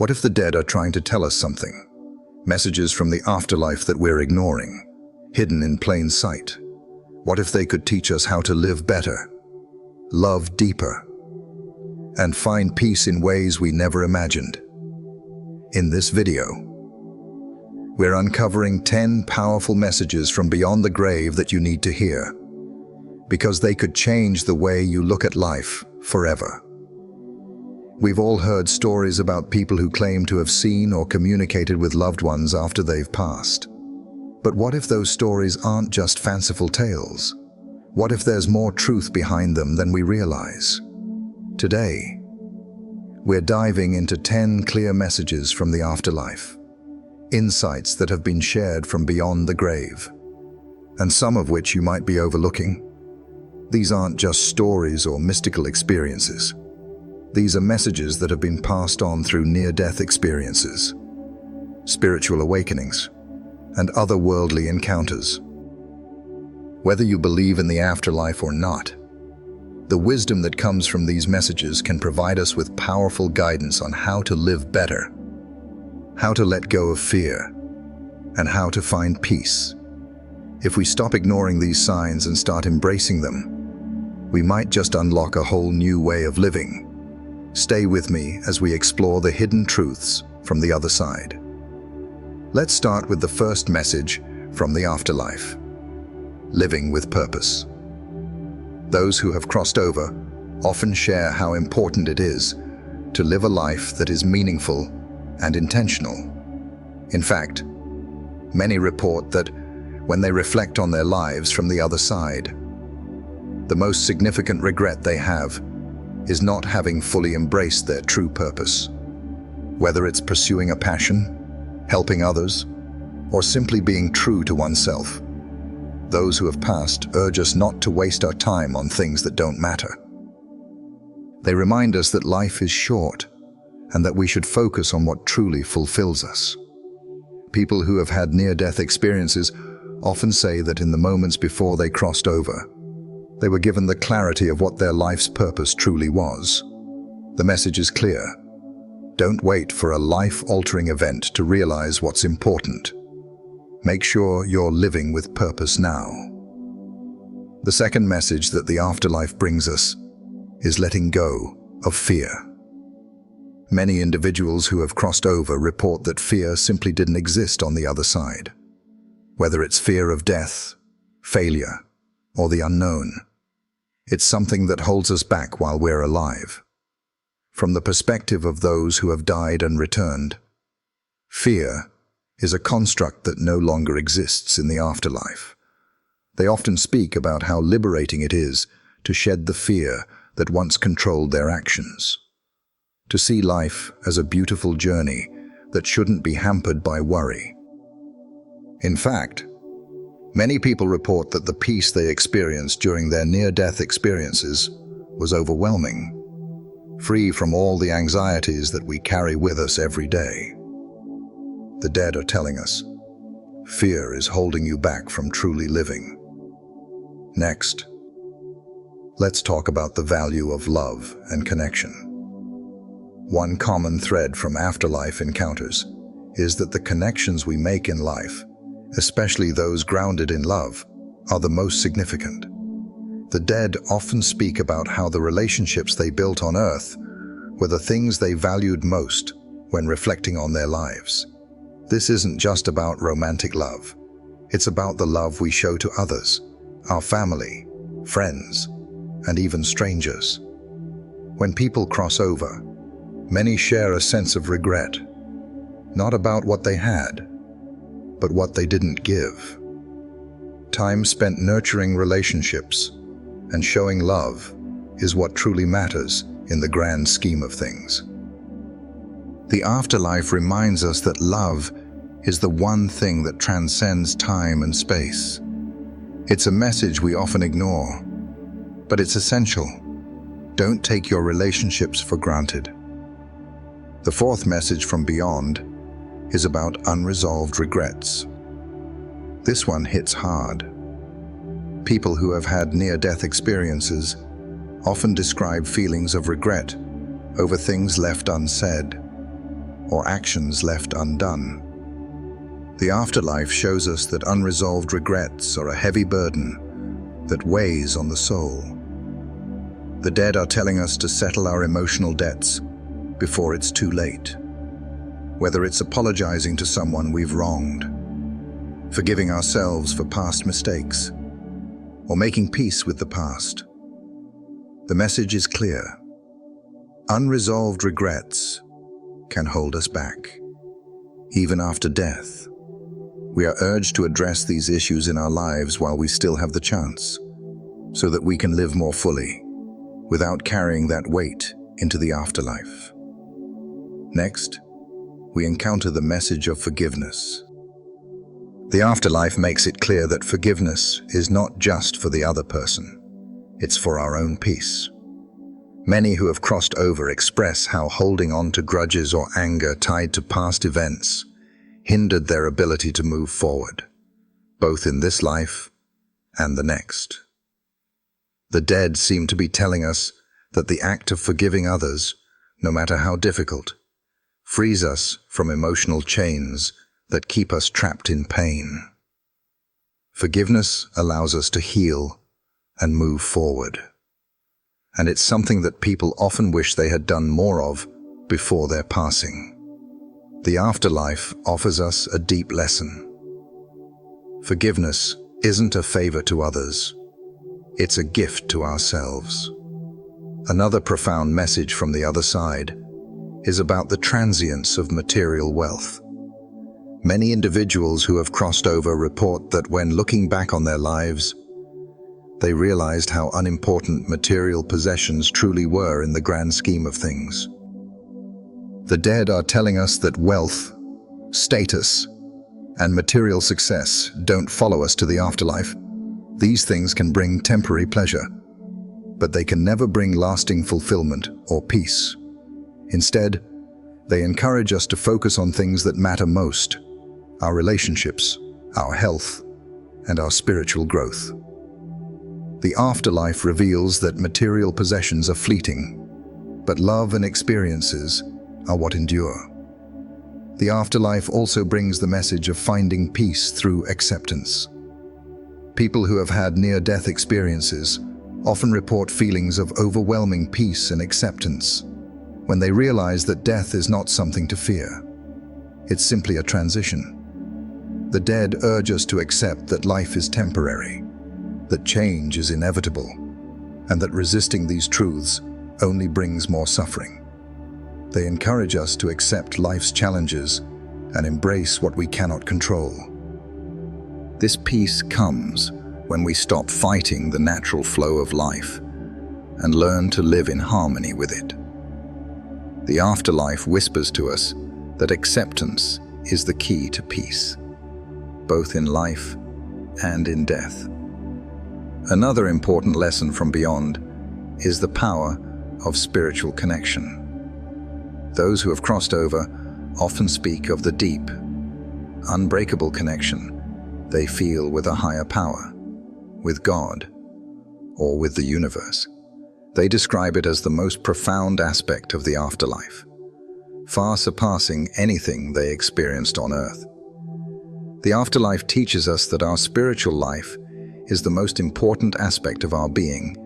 What if the dead are trying to tell us something? Messages from the afterlife that we're ignoring, hidden in plain sight. What if they could teach us how to live better, love deeper, and find peace in ways we never imagined? In this video, we're uncovering 10 powerful messages from beyond the grave that you need to hear, because they could change the way you look at life forever. We've all heard stories about people who claim to have seen or communicated with loved ones after they've passed. But what if those stories aren't just fanciful tales? What if there's more truth behind them than we realize? Today, we're diving into 10 clear messages from the afterlife, insights that have been shared from beyond the grave, and some of which you might be overlooking. These aren't just stories or mystical experiences. These are messages that have been passed on through near-death experiences, spiritual awakenings, and otherworldly encounters. Whether you believe in the afterlife or not, the wisdom that comes from these messages can provide us with powerful guidance on how to live better, how to let go of fear, and how to find peace. If we stop ignoring these signs and start embracing them, we might just unlock a whole new way of living. Stay with me as we explore the hidden truths from the other side. Let's start with the first message from the afterlife: living with purpose. Those who have crossed over often share how important it is to live a life that is meaningful and intentional. In fact, many report that when they reflect on their lives from the other side, the most significant regret they have is not having fully embraced their true purpose. Whether it's pursuing a passion, helping others, or simply being true to oneself, those who have passed urge us not to waste our time on things that don't matter. They remind us that life is short and that we should focus on what truly fulfills us. People who have had near-death experiences often say that in the moments before they crossed over, they were given the clarity of what their life's purpose truly was. The message is clear. Don't wait for a life-altering event to realize what's important. Make sure you're living with purpose now. The second message that the afterlife brings us is letting go of fear. Many individuals who have crossed over report that fear simply didn't exist on the other side. Whether it's fear of death, failure, or the unknown, it's something that holds us back while we're alive. From the perspective of those who have died and returned, fear is a construct that no longer exists in the afterlife. They often speak about how liberating it is to shed the fear that once controlled their actions, to see life as a beautiful journey that shouldn't be hampered by worry. In fact, many people report that the peace they experienced during their near-death experiences was overwhelming, free from all the anxieties that we carry with us every day. The dead are telling us, fear is holding you back from truly living. Next, let's talk about the value of love and connection. One common thread from afterlife encounters is that the connections we make in life, especially those grounded in love, are the most significant. The dead often speak about how the relationships they built on earth were the things they valued most when reflecting on their lives. This isn't just about romantic love. It's about the love we show to others, our family, friends, and even strangers. When people cross over, many share a sense of regret, not about what they had, but what they didn't give. Time spent nurturing relationships and showing love is what truly matters in the grand scheme of things. The afterlife reminds us that love is the one thing that transcends time and space. It's a message we often ignore, but it's essential. Don't take your relationships for granted. The fourth message from beyond is about unresolved regrets. This one hits hard. People who have had near-death experiences often describe feelings of regret over things left unsaid, or actions left undone. The afterlife shows us that unresolved regrets are a heavy burden that weighs on the soul. The dead are telling us to settle our emotional debts before it's too late. Whether it's apologizing to someone we've wronged, forgiving ourselves for past mistakes, or making peace with the past. The message is clear. Unresolved regrets can hold us back, even after death. We are urged to address these issues in our lives while we still have the chance, so that we can live more fully, without carrying that weight into the afterlife. Next, we encounter the message of forgiveness. The afterlife makes it clear that forgiveness is not just for the other person, it's for our own peace. Many who have crossed over express how holding on to grudges or anger tied to past events hindered their ability to move forward, both in this life and the next. The dead seem to be telling us that the act of forgiving others, no matter how difficult, frees us from emotional chains that keep us trapped in pain. Forgiveness allows us to heal and move forward. And it's something that people often wish they had done more of before their passing. The afterlife offers us a deep lesson. Forgiveness isn't a favor to others, it's a gift to ourselves. Another profound message from the other side is about the transience of material wealth. Many individuals who have crossed over report that when looking back on their lives, they realized how unimportant material possessions truly were in the grand scheme of things. The dead are telling us that wealth, status, and material success don't follow us to the afterlife. These things can bring temporary pleasure, but they can never bring lasting fulfillment or peace. Instead, they encourage us to focus on things that matter most: our relationships, our health, and our spiritual growth. The afterlife reveals that material possessions are fleeting, but love and experiences are what endure. The afterlife also brings the message of finding peace through acceptance. People who have had near-death experiences often report feelings of overwhelming peace and acceptance when they realize that death is not something to fear. It's simply a transition. The dead urge us to accept that life is temporary, that change is inevitable, and that resisting these truths only brings more suffering. They encourage us to accept life's challenges and embrace what we cannot control. This peace comes when we stop fighting the natural flow of life and learn to live in harmony with it. The afterlife whispers to us that acceptance is the key to peace, both in life and in death. Another important lesson from beyond is the power of spiritual connection. Those who have crossed over often speak of the deep, unbreakable connection they feel with a higher power, with God, or with the universe. They describe it as the most profound aspect of the afterlife, far surpassing anything they experienced on earth. The afterlife teaches us that our spiritual life is the most important aspect of our being.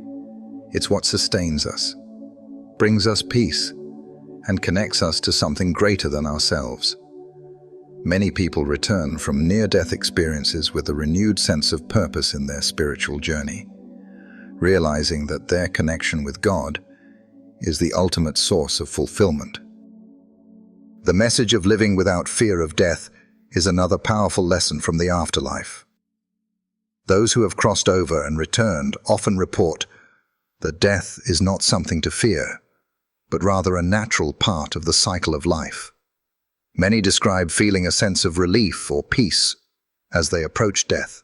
It's what sustains us, brings us peace, and connects us to something greater than ourselves. Many people return from near-death experiences with a renewed sense of purpose in their spiritual journey, realizing that their connection with God is the ultimate source of fulfillment. The message of living without fear of death is another powerful lesson from the afterlife. Those who have crossed over and returned often report that death is not something to fear, but rather a natural part of the cycle of life. Many describe feeling a sense of relief or peace as they approach death,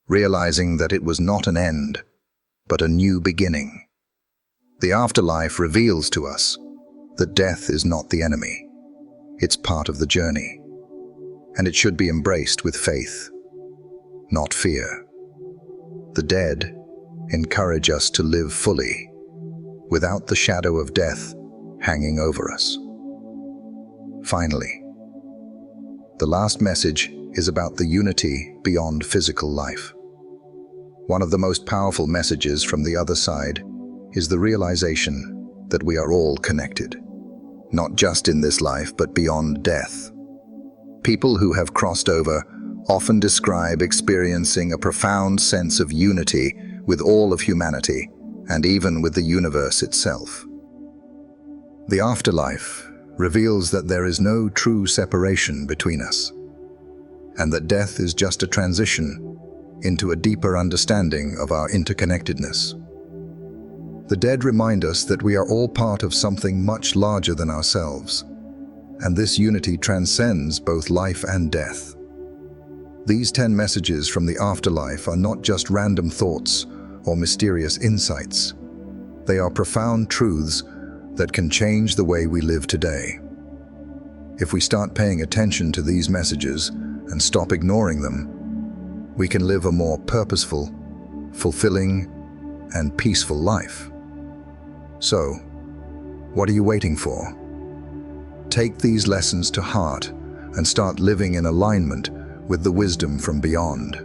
realizing that it was not an end, but a new beginning. The afterlife reveals to us that death is not the enemy. It's part of the journey, and it should be embraced with faith, not fear. The dead encourage us to live fully, without the shadow of death hanging over us. Finally, the last message is about the unity beyond physical life. One of the most powerful messages from the other side is the realization that we are all connected, not just in this life, but beyond death. People who have crossed over often describe experiencing a profound sense of unity with all of humanity and even with the universe itself. The afterlife reveals that there is no true separation between us, and that death is just a transition into a deeper understanding of our interconnectedness. The dead remind us that we are all part of something much larger than ourselves, and this unity transcends both life and death. These 10 messages from the afterlife are not just random thoughts or mysterious insights. They are profound truths that can change the way we live today. If we start paying attention to these messages and stop ignoring them, we can live a more purposeful, fulfilling, and peaceful life. So, what are you waiting for? Take these lessons to heart and start living in alignment with the wisdom from beyond.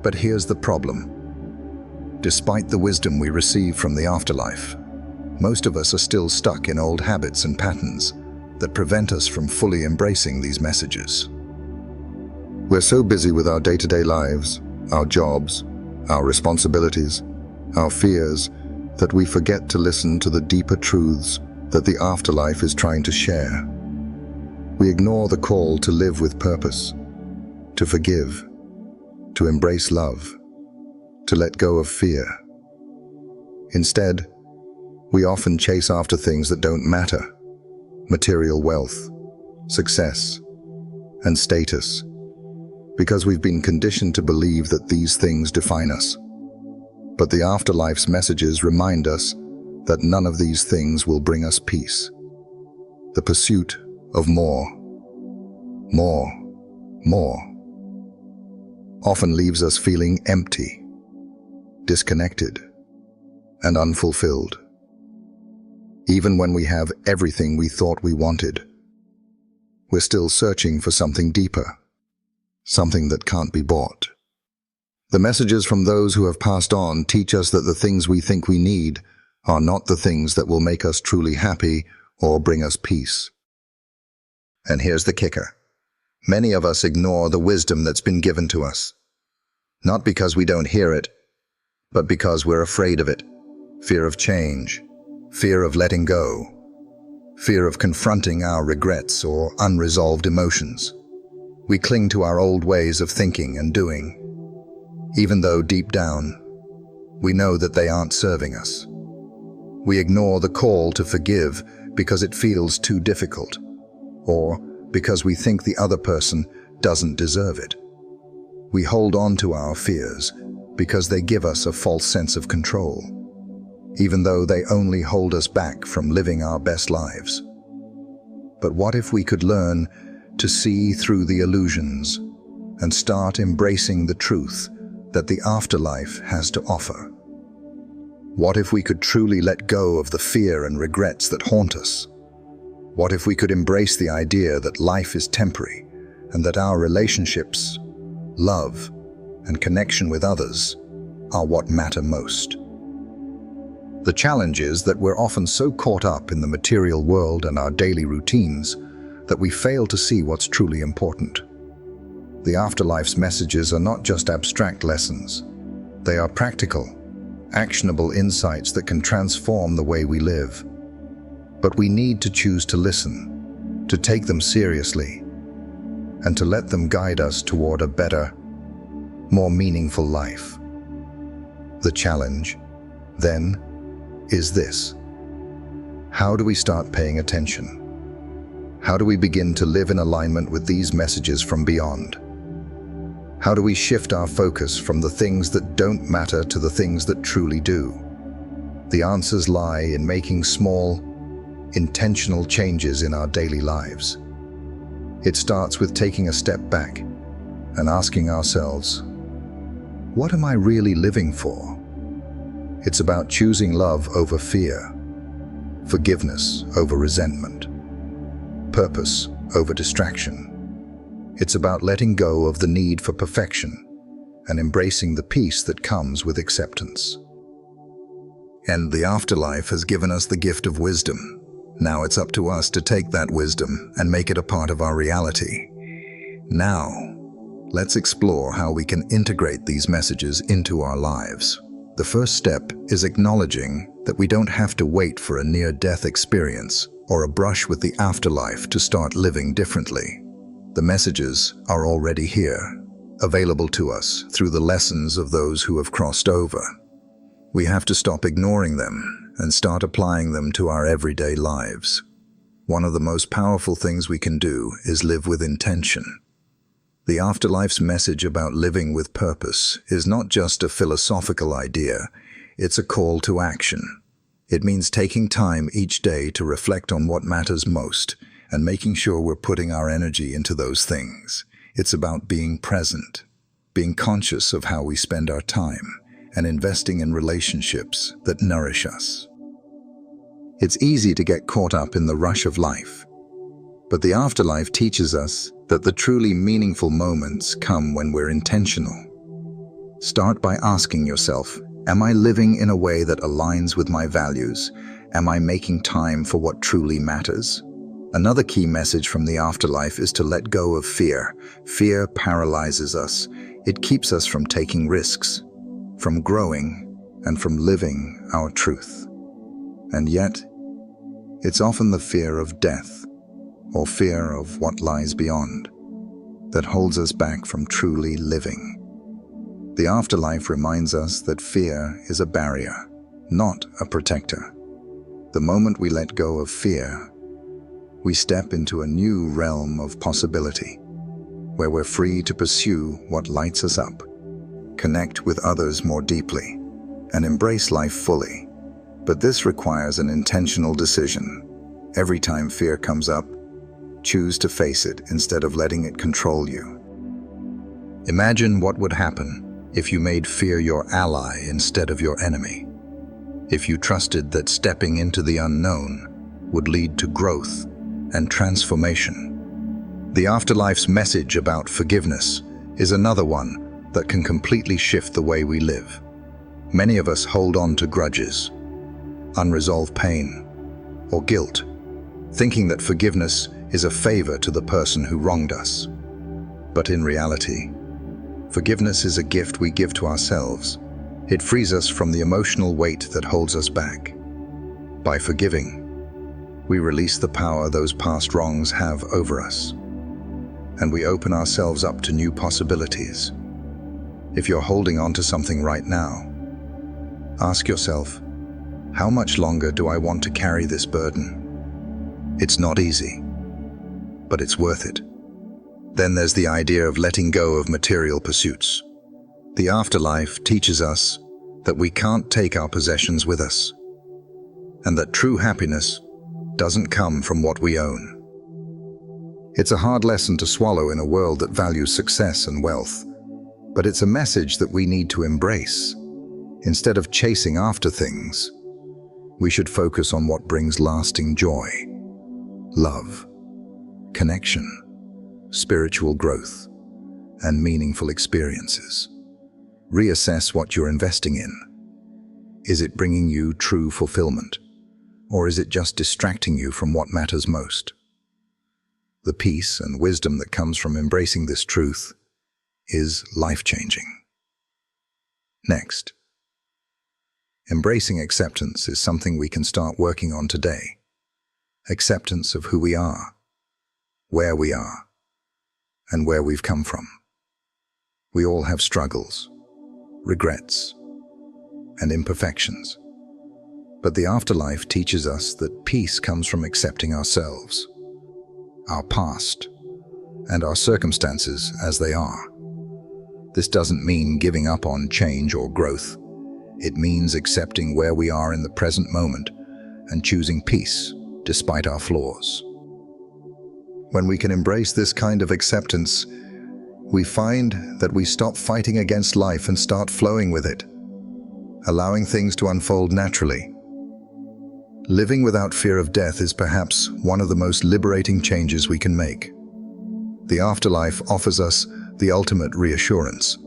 But here's the problem. Despite the wisdom we receive from the afterlife, most of us are still stuck in old habits and patterns that prevent us from fully embracing these messages. We're so busy with our day-to-day lives, our jobs, our responsibilities, our fears, that we forget to listen to the deeper truths that the afterlife is trying to share. We ignore the call to live with purpose, to forgive, to embrace love, to let go of fear. Instead, we often chase after things that don't matter: material wealth, success, and status, because we've been conditioned to believe that these things define us. But the afterlife's messages remind us that none of these things will bring us peace. The pursuit of more, often leaves us feeling empty, disconnected, and unfulfilled. Even when we have everything we thought we wanted, we're still searching for something deeper, something that can't be bought. The messages from those who have passed on teach us that the things we think we need are not the things that will make us truly happy or bring us peace. And here's the kicker. Many of us ignore the wisdom that's been given to us, not because we don't hear it, but because we're afraid of it. Fear of change, fear of letting go, fear of confronting our regrets or unresolved emotions. We cling to our old ways of thinking and doing, even though deep down, we know that they aren't serving us. We ignore the call to forgive because it feels too difficult, or because we think the other person doesn't deserve it. We hold on to our fears because they give us a false sense of control, even though they only hold us back from living our best lives. But what if we could learn to see through the illusions and start embracing the truth that the afterlife has to offer? What if we could truly let go of the fear and regrets that haunt us? What if we could embrace the idea that life is temporary and that our relationships, love, and connection with others are what matter most? The challenge is that we're often so caught up in the material world and our daily routines that we fail to see what's truly important. The afterlife's messages are not just abstract lessons. They are practical, actionable insights that can transform the way we live. But we need to choose to listen, to take them seriously, and to let them guide us toward a better, more meaningful life. The challenge, then, is this: how do we start paying attention? How do we begin to live in alignment with these messages from beyond? How do we shift our focus from the things that don't matter to the things that truly do? The answers lie in making small, intentional changes in our daily lives. It starts with taking a step back and asking ourselves, what am I really living for? It's about choosing love over fear, forgiveness over resentment, purpose over distraction. It's about letting go of the need for perfection and embracing the peace that comes with acceptance. And the afterlife has given us the gift of wisdom. Now it's up to us to take that wisdom and make it a part of our reality. Now, let's explore how we can integrate these messages into our lives. The first step is acknowledging that we don't have to wait for a near-death experience or a brush with the afterlife to start living differently. The messages are already here, available to us through the lessons of those who have crossed over. We have to stop ignoring them and start applying them to our everyday lives. One of the most powerful things we can do is live with intention. The afterlife's message about living with purpose is not just a philosophical idea, it's a call to action. It means taking time each day to reflect on what matters most and making sure we're putting our energy into those things. It's about being present, being conscious of how we spend our time, and investing in relationships that nourish us. It's easy to get caught up in the rush of life, but the afterlife teaches us that the truly meaningful moments come when we're intentional. Start by asking yourself, am I living in a way that aligns with my values? Am I making time for what truly matters? Another key message from the afterlife is to let go of fear. Fear paralyzes us. It keeps us from taking risks, from growing, and from living our truth. And yet, it's often the fear of death, or fear of what lies beyond, that holds us back from truly living. The afterlife reminds us that fear is a barrier, not a protector. The moment we let go of fear, we step into a new realm of possibility, where we're free to pursue what lights us up, connect with others more deeply, and embrace life fully. But this requires an intentional decision. Every time fear comes up, choose to face it instead of letting it control you. Imagine what would happen if you made fear your ally instead of your enemy. If you trusted that stepping into the unknown would lead to growth and transformation. The afterlife's message about forgiveness is another one that can completely shift the way we live. Many of us hold on to grudges, unresolved pain, or guilt, thinking that forgiveness is a favor to the person who wronged us. But in reality, forgiveness is a gift we give to ourselves. It frees us from the emotional weight that holds us back. By forgiving, we release the power those past wrongs have over us, and we open ourselves up to new possibilities. If you're holding on to something right now, ask yourself, how much longer do I want to carry this burden? It's not easy, but it's worth it. Then there's the idea of letting go of material pursuits. The afterlife teaches us that we can't take our possessions with us, and that true happiness doesn't come from what we own. It's a hard lesson to swallow in a world that values success and wealth, but it's a message that we need to embrace. Instead of chasing after things, we should focus on what brings lasting joy, love, connection, spiritual growth, and meaningful experiences. Reassess what you're investing in. Is it bringing you true fulfillment, or is it just distracting you from what matters most? The peace and wisdom that comes from embracing this truth is life-changing. Next, embracing acceptance is something we can start working on today. Acceptance of who we are, where we are, and where we've come from. We all have struggles, regrets, and imperfections. But the afterlife teaches us that peace comes from accepting ourselves, our past, and our circumstances as they are. This doesn't mean giving up on change or growth. It means accepting where we are in the present moment and choosing peace despite our flaws. When we can embrace this kind of acceptance, we find that we stop fighting against life and start flowing with it, allowing things to unfold naturally. Living without fear of death is perhaps one of the most liberating changes we can make. The afterlife offers us the ultimate reassurance.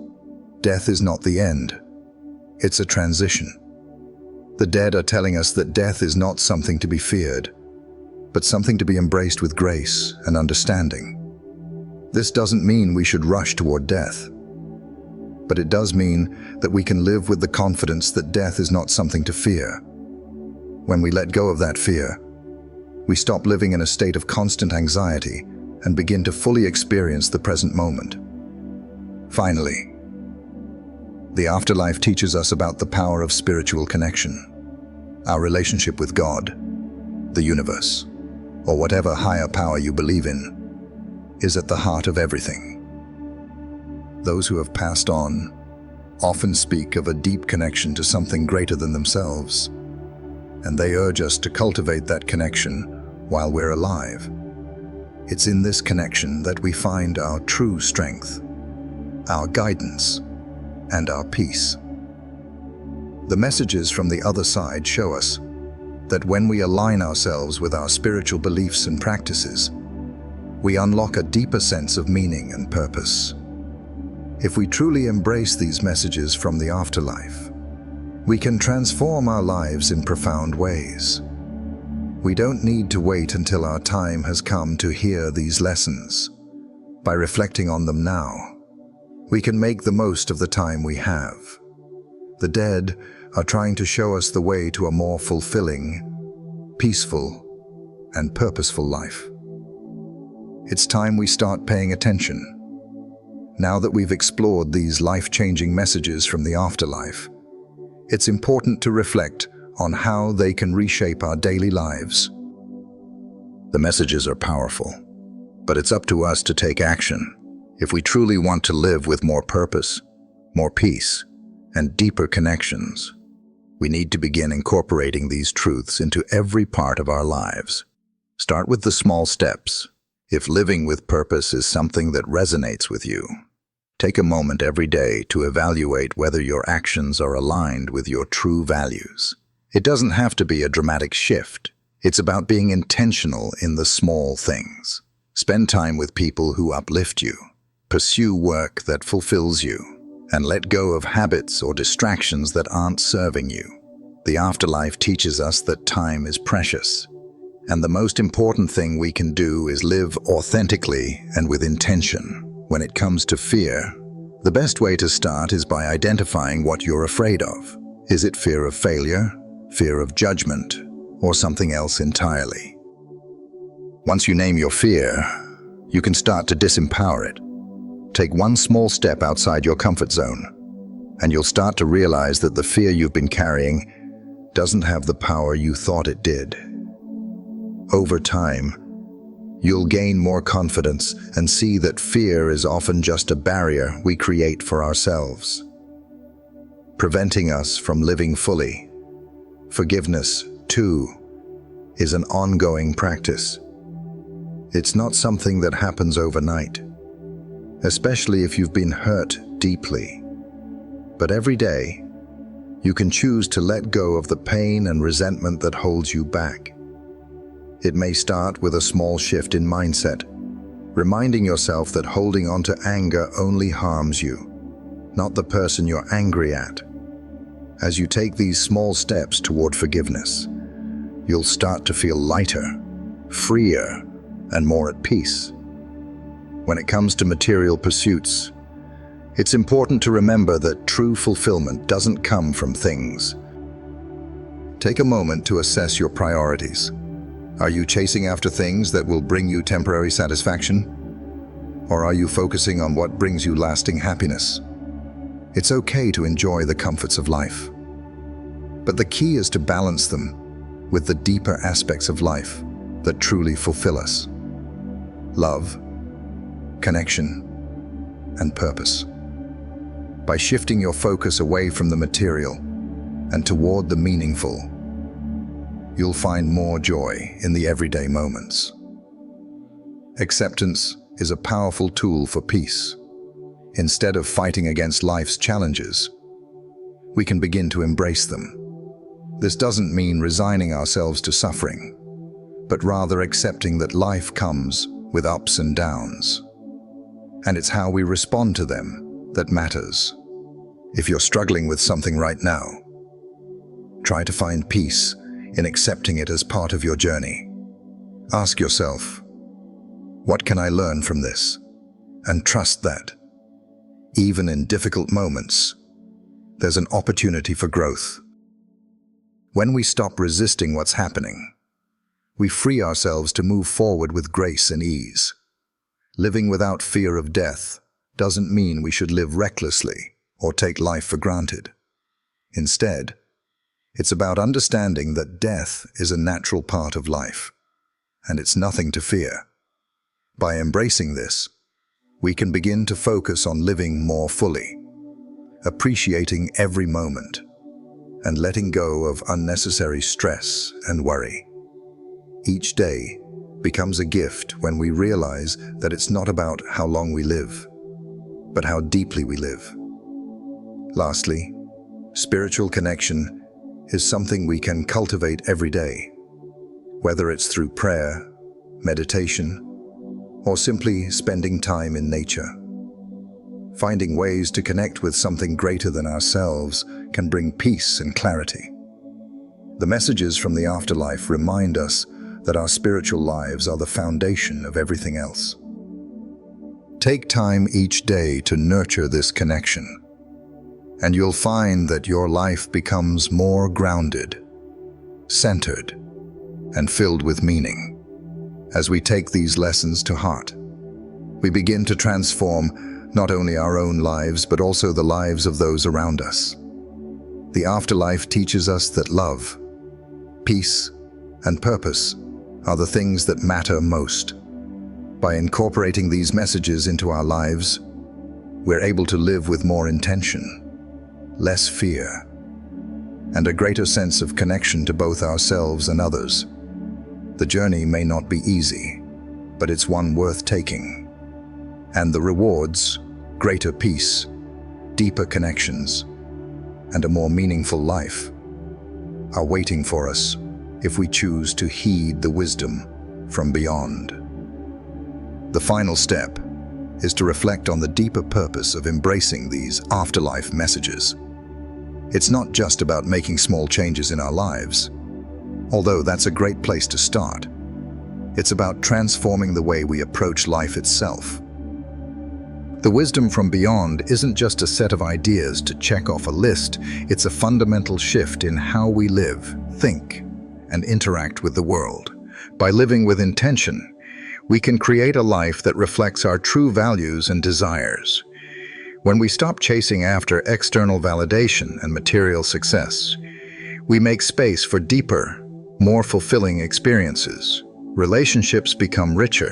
Death is not the end. It's a transition. The dead are telling us that death is not something to be feared, but something to be embraced with grace and understanding. This doesn't mean we should rush toward death, but it does mean that we can live with the confidence that death is not something to fear. When we let go of that fear, we stop living in a state of constant anxiety and begin to fully experience the present moment. Finally, the afterlife teaches us about the power of spiritual connection. Our relationship with God, the universe, or whatever higher power you believe in, is at the heart of everything. Those who have passed on often speak of a deep connection to something greater than themselves, and they urge us to cultivate that connection while we're alive. It's in this connection that we find our true strength, our guidance, and our peace. The messages from the other side show us that when we align ourselves with our spiritual beliefs and practices, we unlock a deeper sense of meaning and purpose. If we truly embrace these messages from the afterlife, we can transform our lives in profound ways. We don't need to wait until our time has come to hear these lessons. By reflecting on them now, we can make the most of the time we have. The dead are trying to show us the way to a more fulfilling, peaceful, and purposeful life. It's time we start paying attention. Now that we've explored these life-changing messages from the afterlife, it's important to reflect on how they can reshape our daily lives. The messages are powerful, but it's up to us to take action. If we truly want to live with more purpose, more peace, and deeper connections, we need to begin incorporating these truths into every part of our lives. Start with the small steps. If living with purpose is something that resonates with you, take a moment every day to evaluate whether your actions are aligned with your true values. It doesn't have to be a dramatic shift. It's about being intentional in the small things. Spend time with people who uplift you. Pursue work that fulfills you. And let go of habits or distractions that aren't serving you. The afterlife teaches us that time is precious. And the most important thing we can do is live authentically and with intention. When it comes to fear, the best way to start is by identifying what you're afraid of. Is it fear of failure, fear of judgment, or something else entirely? Once you name your fear, you can start to disempower it. Take one small step outside your comfort zone, and you'll start to realize that the fear you've been carrying doesn't have the power you thought it did. Over time, you'll gain more confidence and see that fear is often just a barrier we create for ourselves, preventing us from living fully. Forgiveness, too, is an ongoing practice. It's not something that happens overnight, especially if you've been hurt deeply. But every day, you can choose to let go of the pain and resentment that holds you back. It may start with a small shift in mindset, reminding yourself that holding on to anger only harms you, not the person you're angry at. As you take these small steps toward forgiveness, you'll start to feel lighter, freer, and more at peace. When it comes to material pursuits, it's important to remember that true fulfillment doesn't come from things. Take a moment to assess your priorities. Are you chasing after things that will bring you temporary satisfaction? Or are you focusing on what brings you lasting happiness? It's okay to enjoy the comforts of life, but the key is to balance them with the deeper aspects of life that truly fulfill us. Love, connection, and purpose. By shifting your focus away from the material and toward the meaningful, you'll find more joy in the everyday moments. Acceptance is a powerful tool for peace. Instead of fighting against life's challenges, we can begin to embrace them. This doesn't mean resigning ourselves to suffering, but rather accepting that life comes with ups and downs. And it's how we respond to them that matters. If you're struggling with something right now, try to find peace in accepting it as part of your journey. Ask yourself, what can I learn from this? And trust that, even in difficult moments, there's an opportunity for growth. When we stop resisting what's happening, we free ourselves to move forward with grace and ease. Living without fear of death doesn't mean we should live recklessly or take life for granted. Instead, it's about understanding that death is a natural part of life, and it's nothing to fear. By embracing this, we can begin to focus on living more fully, appreciating every moment, and letting go of unnecessary stress and worry. Each day becomes a gift when we realize that it's not about how long we live, but how deeply we live. Lastly, spiritual connection is something we can cultivate every day, whether it's through prayer, meditation, or simply spending time in nature. Finding ways to connect with something greater than ourselves can bring peace and clarity. The messages from the afterlife remind us that our spiritual lives are the foundation of everything else. Take time each day to nurture this connection, and you'll find that your life becomes more grounded, centered, and filled with meaning. As we take these lessons to heart, we begin to transform not only our own lives, but also the lives of those around us. The afterlife teaches us that love, peace, and purpose are the things that matter most. By incorporating these messages into our lives, we're able to live with more intention, less fear, and a greater sense of connection to both ourselves and others. The journey may not be easy, but it's one worth taking. And the rewards, greater peace, deeper connections, and a more meaningful life, are waiting for us if we choose to heed the wisdom from beyond. The final step is to reflect on the deeper purpose of embracing these afterlife messages. It's not just about making small changes in our lives, although that's a great place to start. It's about transforming the way we approach life itself. The wisdom from beyond isn't just a set of ideas to check off a list, it's a fundamental shift in how we live, think, and interact with the world. By living with intention, we can create a life that reflects our true values and desires. When we stop chasing after external validation and material success, we make space for deeper, more fulfilling experiences. Relationships become richer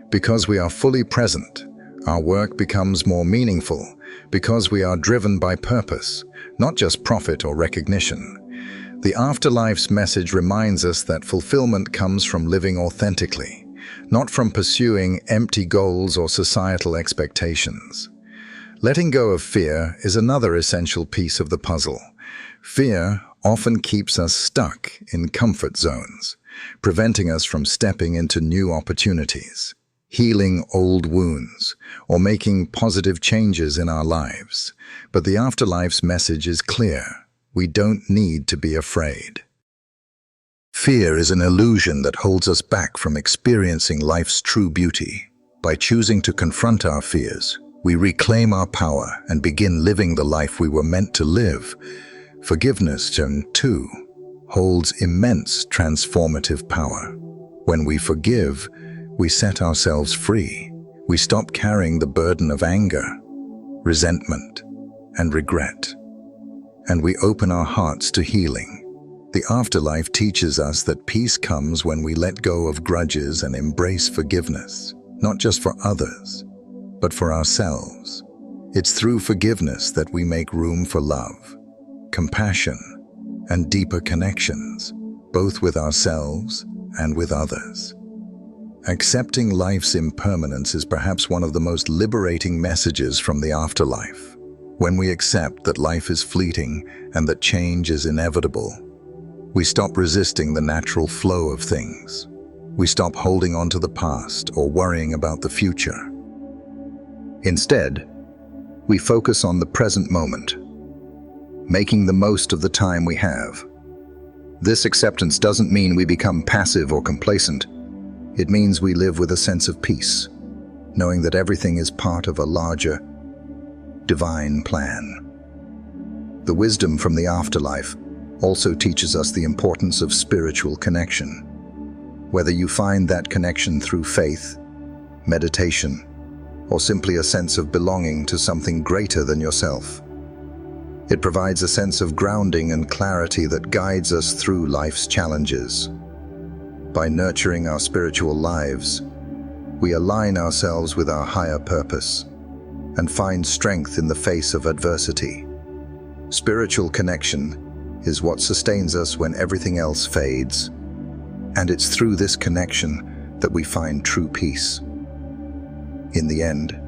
because we are fully present. Our work becomes more meaningful because we are driven by purpose, not just profit or recognition. The afterlife's message reminds us that fulfillment comes from living authentically, not from pursuing empty goals or societal expectations. Letting go of fear is another essential piece of the puzzle. Fear often keeps us stuck in comfort zones, preventing us from stepping into new opportunities, healing old wounds, or making positive changes in our lives. But the afterlife's message is clear. We don't need to be afraid. Fear is an illusion that holds us back from experiencing life's true beauty. By choosing to confront our fears, we reclaim our power and begin living the life we were meant to live. Forgiveness, too, holds immense transformative power. When we forgive, we set ourselves free. We stop carrying the burden of anger, resentment, and regret, and we open our hearts to healing. The afterlife teaches us that peace comes when we let go of grudges and embrace forgiveness, not just for others, but for ourselves. It's through forgiveness that we make room for love, compassion, and deeper connections, both with ourselves and with others. Accepting life's impermanence is perhaps one of the most liberating messages from the afterlife. When we accept that life is fleeting and that change is inevitable, We stop resisting the natural flow of things. We stop holding on to the past or worrying about the future. Instead, we focus on the present moment, making the most of the time we have. This acceptance doesn't mean we become passive or complacent. It means we live with a sense of peace, knowing that everything is part of a larger, divine plan. The wisdom from the afterlife also teaches us the importance of spiritual connection. Whether you find that connection through faith, meditation, or simply a sense of belonging to something greater than yourself, it provides a sense of grounding and clarity that guides us through life's challenges. By nurturing our spiritual lives, we align ourselves with our higher purpose and find strength in the face of adversity. Spiritual connection is what sustains us when everything else fades, and it's through this connection that we find true peace. In the end,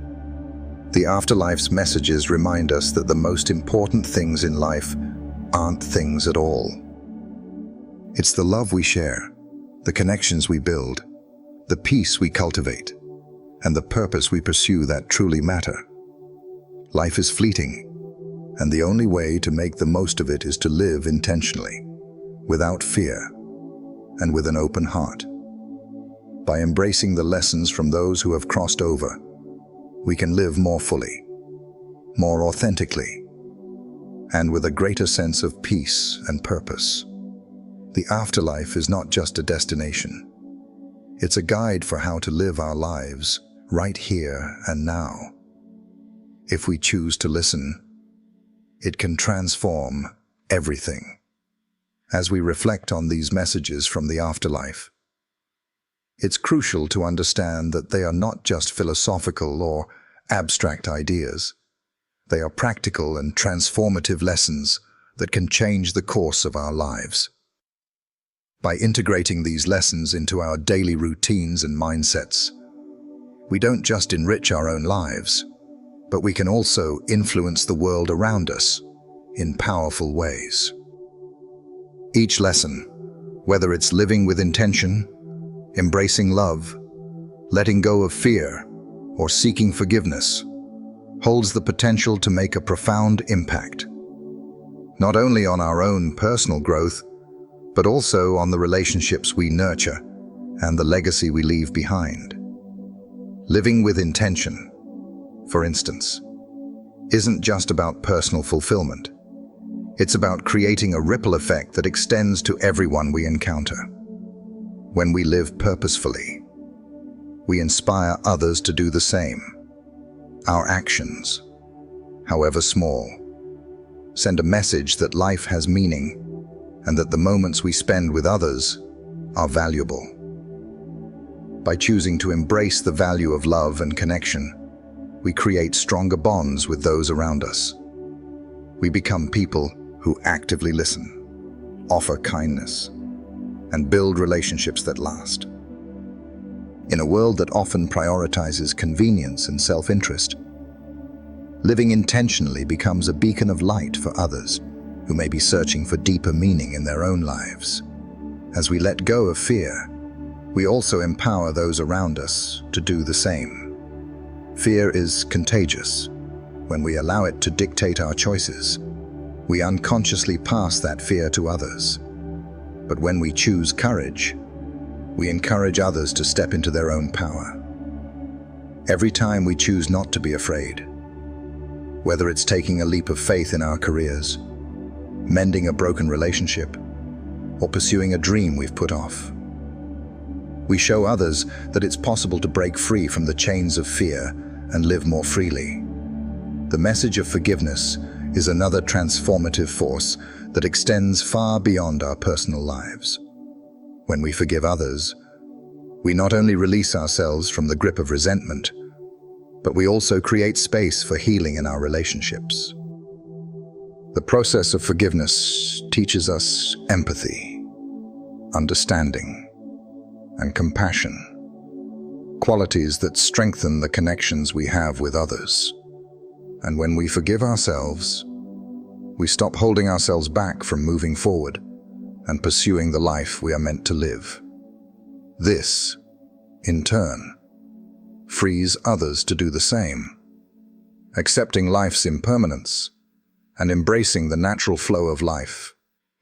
the afterlife's messages remind us that the most important things in life aren't things at all. It's the love we share, the connections we build, the peace we cultivate, and the purpose we pursue that truly matter. Life is fleeting, and the only way to make the most of it is to live intentionally, without fear, and with an open heart. By embracing the lessons from those who have crossed over, we can live more fully, more authentically, and with a greater sense of peace and purpose. The afterlife is not just a destination. It's a guide for how to live our lives right here and now. If we choose to listen, it can transform everything. As we reflect on these messages from the afterlife, it's crucial to understand that they are not just philosophical or abstract ideas. They are practical and transformative lessons that can change the course of our lives. By integrating these lessons into our daily routines and mindsets, we don't just enrich our own lives, but we can also influence the world around us in powerful ways. Each lesson, whether it's living with intention, embracing love, letting go of fear, or seeking forgiveness, holds the potential to make a profound impact, not only on our own personal growth, but also on the relationships we nurture and the legacy we leave behind. Living with intention, for instance, isn't just about personal fulfillment. It's about creating a ripple effect that extends to everyone we encounter. When we live purposefully, we inspire others to do the same. Our actions, however small, send a message that life has meaning and that the moments we spend with others are valuable. By choosing to embrace the value of love and connection, we create stronger bonds with those around us. We become people who actively listen, offer kindness, and build relationships that last. In a world that often prioritizes convenience and self-interest, living intentionally becomes a beacon of light for others who may be searching for deeper meaning in their own lives. As we let go of fear, we also empower those around us to do the same. Fear is contagious. When we allow it to dictate our choices, we unconsciously pass that fear to others. But when we choose courage, we encourage others to step into their own power. Every time we choose not to be afraid, whether it's taking a leap of faith in our careers, mending a broken relationship, or pursuing a dream we've put off, we show others that it's possible to break free from the chains of fear and live more freely. The message of forgiveness is another transformative force that extends far beyond our personal lives. When we forgive others, we not only release ourselves from the grip of resentment, but we also create space for healing in our relationships. The process of forgiveness teaches us empathy, understanding, and compassion, qualities that strengthen the connections we have with others. And when we forgive ourselves, we stop holding ourselves back from moving forward and pursuing the life we are meant to live. This, in turn, frees others to do the same. Accepting life's impermanence and embracing the natural flow of life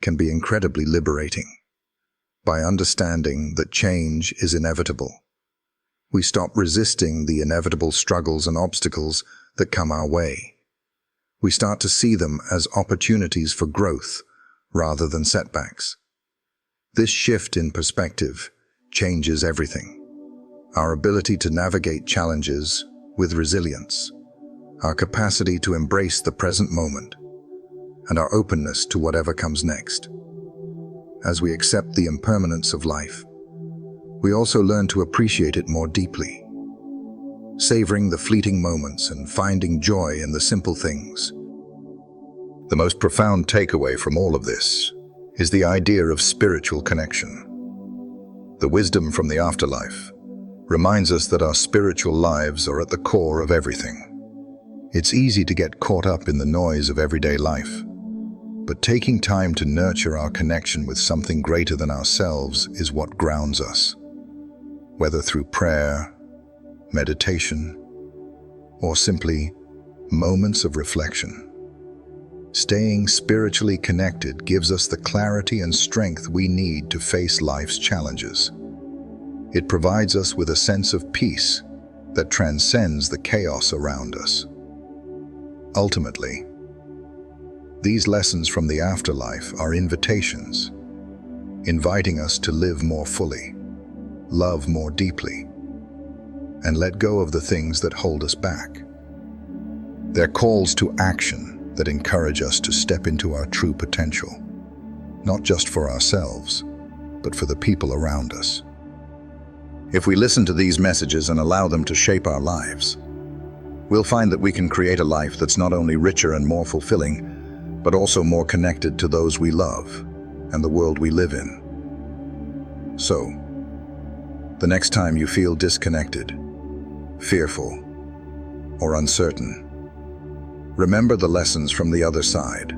can be incredibly liberating. By understanding that change is inevitable, we stop resisting the inevitable struggles and obstacles that come our way. We start to see them as opportunities for growth rather than setbacks. This shift in perspective changes everything. Our ability to navigate challenges with resilience, our capacity to embrace the present moment, and our openness to whatever comes next. As we accept the impermanence of life, we also learn to appreciate it more deeply, savoring the fleeting moments and finding joy in the simple things. The most profound takeaway from all of this is the idea of spiritual connection. The wisdom from the afterlife reminds us that our spiritual lives are at the core of everything. It's easy to get caught up in the noise of everyday life, but taking time to nurture our connection with something greater than ourselves is what grounds us. Whether through prayer, meditation, or simply moments of reflection, staying spiritually connected gives us the clarity and strength we need to face life's challenges. It provides us with a sense of peace that transcends the chaos around us. Ultimately, these lessons from the afterlife are invitations, inviting us to live more fully, love more deeply, and let go of the things that hold us back. They're calls to action that encourage us to step into our true potential, not just for ourselves, but for the people around us. If we listen to these messages and allow them to shape our lives, we'll find that we can create a life that's not only richer and more fulfilling, but also more connected to those we love and the world we live in. So, the next time you feel disconnected, fearful, or uncertain, remember the lessons from the other side.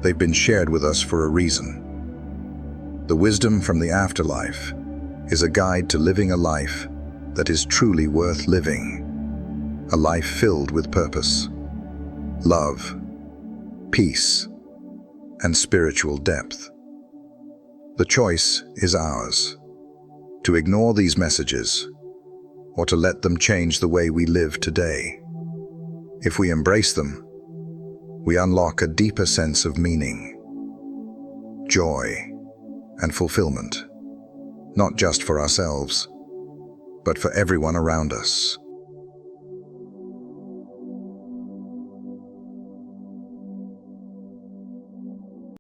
They've been shared with us for a reason. The wisdom from the afterlife is a guide to living a life that is truly worth living, a life filled with purpose, love, peace, and spiritual depth. The choice is ours, to ignore these messages or to let them change the way we live today. If we embrace them, we unlock a deeper sense of meaning, joy, and fulfillment, not just for ourselves, but for everyone around us.